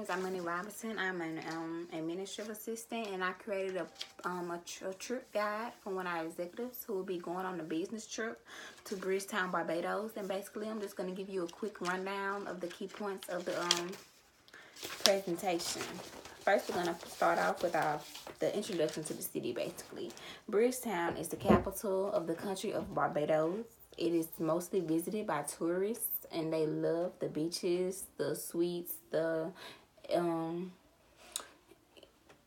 is Imani Robinson. I'm an administrative assistant, and I created a trip guide for one of our executives who will be going on a business trip to Bridgetown, Barbados. And basically, I'm just going to give you a quick rundown of the key points of the presentation. First, we're going to start off with the introduction to the city, basically. Bridgetown is the capital of the country of Barbados. It is mostly visited by tourists, and they love the beaches, the suites, the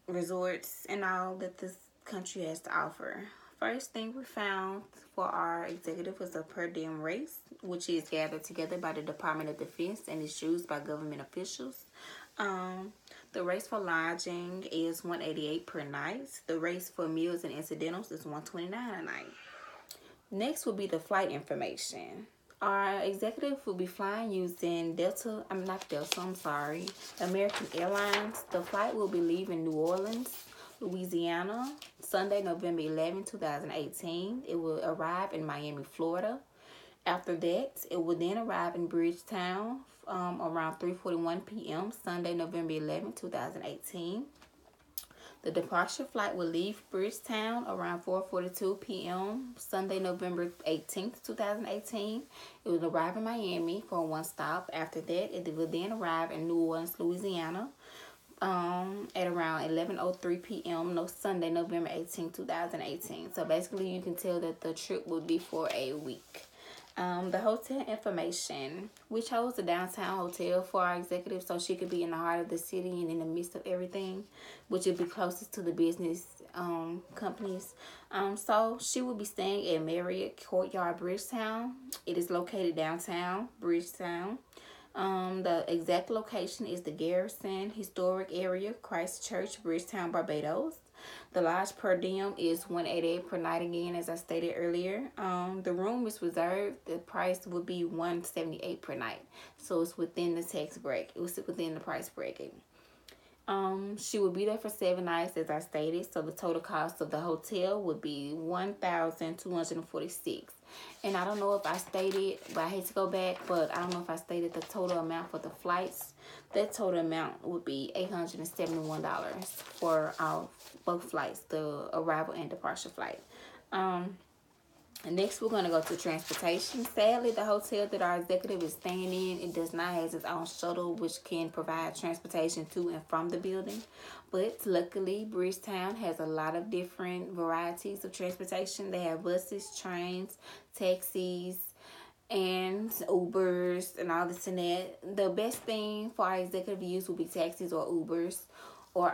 resorts, and all that this country has to offer. First thing we found for our executive was a per diem race, which is gathered together by the Department of Defense and is used by government officials. The race for lodging is $188 per night. The race for meals and incidentals is $129 a night. Next will be the flight information. Our executive will be flying using American Airlines. The flight will be leaving New Orleans, Louisiana, Sunday, November 11, 2018. It will arrive in Miami, Florida. After that, it will then arrive in Bridgetown around 3:41 p.m. Sunday, November 11, 2018. The departure flight will leave Bridgetown around 4:42 p.m. Sunday, November 18th, 2018. It will arrive in Miami for one stop. After that, it will then arrive in New Orleans, Louisiana at around 11:03 p.m. No, Sunday, November 18th, 2018. So basically, you can tell that the trip will be for a week. The hotel information. We chose a downtown hotel for our executive so she could be in the heart of the city and in the midst of everything, which would be closest to the business companies. So she will be staying at Marriott Courtyard, Bridgetown. It is located downtown Bridgetown. The exact location is the Garrison Historic Area, Christchurch, Bridgetown, Barbados. The lodge per diem is $188 per night again, as I stated earlier. The room is reserved. The price would be $178 per night. So it's within the tax bracket. It was within the price bracket. She would be there for 7 nights, as I stated. So the total cost of the hotel would be $1,246. And I don't know if I stated, but I hate to go back, but I don't know if I stated the total amount for the flights. That total amount would be $871 for both flights, the arrival and departure flight. Next, we're going to go to transportation. Sadly, the hotel that our executive is staying in, it does not have its own shuttle, which can provide transportation to and from the building. But luckily, Bridgetown has a lot of different varieties of transportation. They have buses, trains, taxis, and Ubers, and all this and that. The best thing for our executive to use would be taxis or Ubers or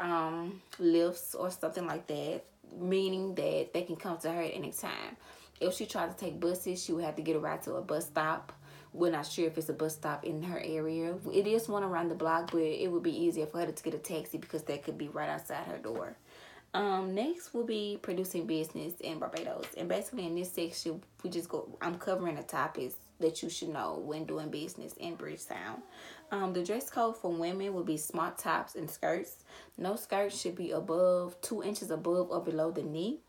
Lyfts or something like that, meaning that they can come to her at any time. If she tried to take buses, she would have to get a ride to a bus stop. We're not sure if it's a bus stop in her area. It is one around the block, but it would be easier for her to get a taxi because that could be right outside her door. Next will be producing business in Barbados. And basically in this section, I'm covering the topics that you should know when doing business in Bridgetown. The dress code for women will be smart tops and skirts. No skirts should be above 2 inches above or below the knee.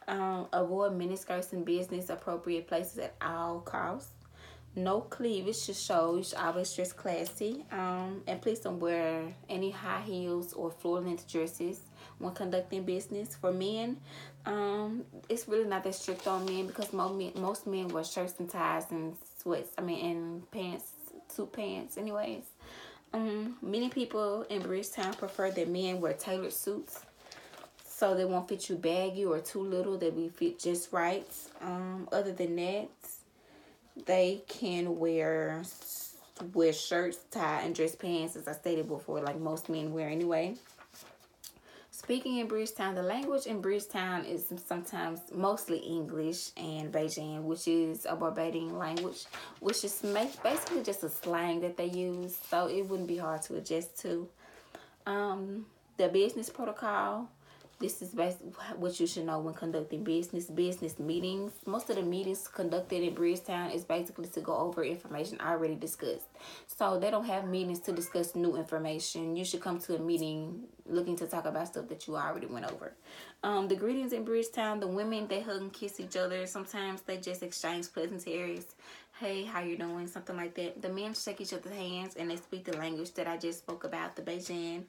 Avoid miniskirts in business appropriate places at all costs. No cleavage should show. You should always dress classy. And please don't wear any high heels or floor-length dresses when conducting business. For men, it's really not that strict on men because most men wear shirts and ties and and pants, suit pants anyways. Many people in Bridgetown prefer that men wear tailored suits, so they won't fit you baggy or too little. They will fit just right. Other than that, they can wear shirts, tie, and dress pants, as I stated before, like most men wear anyway. Speaking in Bridgetown, the language in Bridgetown is sometimes mostly English and Bajan, which is a Barbadian language, which is basically just a slang that they use, so it wouldn't be hard to adjust to. The business protocol. This is basically what you should know when conducting business meetings. Most of the meetings conducted in Bridgetown is basically to go over information already discussed. So they don't have meetings to discuss new information. You should come to a meeting looking to talk about stuff that you already went over. The greetings in Bridgetown, the women, they hug and kiss each other. Sometimes they just exchange pleasantries. hey, how you doing? Something like that. The men shake each other's hands and they speak the language that I just spoke about, the Beijing.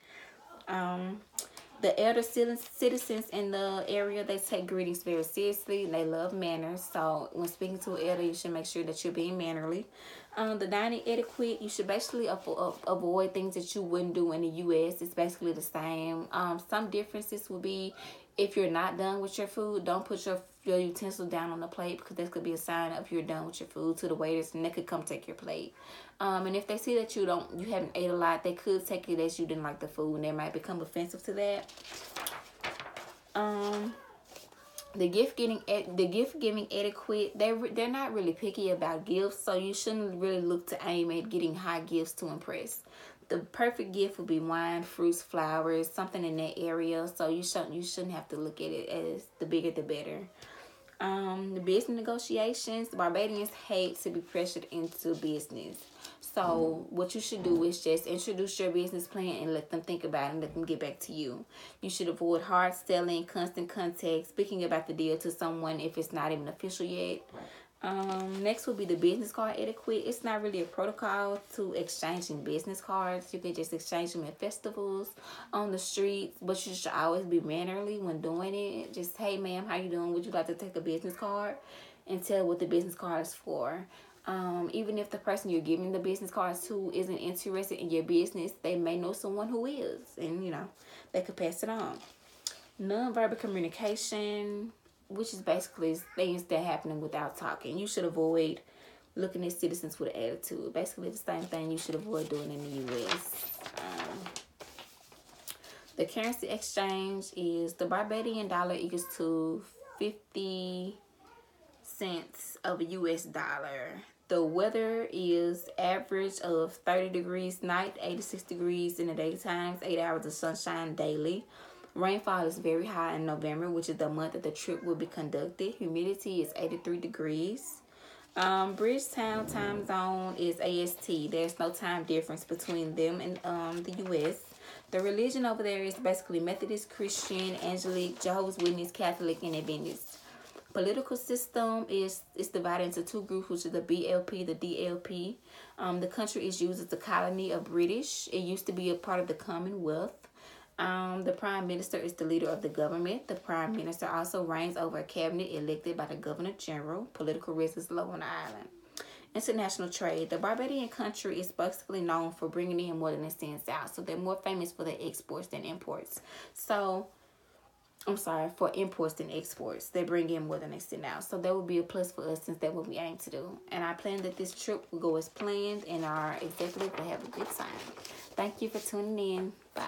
Um, the elder citizens in the area, they take greetings very seriously and they love manners. So when speaking to an elder, you should make sure that you're being mannerly. The dining etiquette, you should basically avoid things that you wouldn't do in the U.S. It's basically the same. Some differences would be if you're not done with your food, don't put your utensil down on the plate, because this could be a sign of you're done with your food to the waiters, and they could come take your plate. And if they see that you haven't ate a lot, they could take it as you didn't like the food, and they might become offensive to that. The gift giving etiquette, they're not really picky about gifts, so you shouldn't really look to aim at getting high gifts to impress. The perfect gift would be wine, fruits, flowers, something in that area. So you shouldn't have to look at it as the bigger the better. The business negotiations, Barbadians hate to be pressured into business. So what you should do is just introduce your business plan and let them think about it and let them get back to you. You should avoid hard selling, constant contact, speaking about the deal to someone if it's not even official yet. Next will be the business card etiquette. It's not really a protocol to exchanging business cards. You can just exchange them at festivals, on the streets, but you should always be mannerly when doing it. Just, hey ma'am, how you doing? Would you like to take a business card? And tell what the business card is for. Even if the person you're giving the business cards to isn't interested in your business, they may know someone who is, and they could pass it on. Non-verbal communication, which is basically things that happening without talking. You should avoid looking at citizens with an attitude. Basically the same thing you should avoid doing in the U.S. The currency exchange is the Barbadian dollar equals to 50 cents of a U.S. dollar. The weather is average of 30 degrees night, 86 degrees in the daytime, 8 hours of sunshine daily. Rainfall is very high in November, which is the month that the trip will be conducted. Humidity is 83 degrees. Bridgetown time zone is AST. There's no time difference between them and the U.S. The religion over there is basically Methodist, Christian, Angelic, Jehovah's Witness, Catholic, and Adventist. Political system is divided into two groups, which is the BLP, the DLP. The country is used as a colony of British. It used to be a part of the Commonwealth. The prime minister is the leader of the government. The prime minister also reigns over a cabinet elected by the governor general. Political risk is low on the island. International trade. The Barbadian country is basically known for bringing in more than it sends out. So they're more famous for their exports than imports. So, I'm sorry, for imports than exports. They bring in more than they send out. So that would be a plus for us, since that's what we aim to do. And I plan that this trip will go as planned, and our executive will have a good time. Thank you for tuning in. Bye.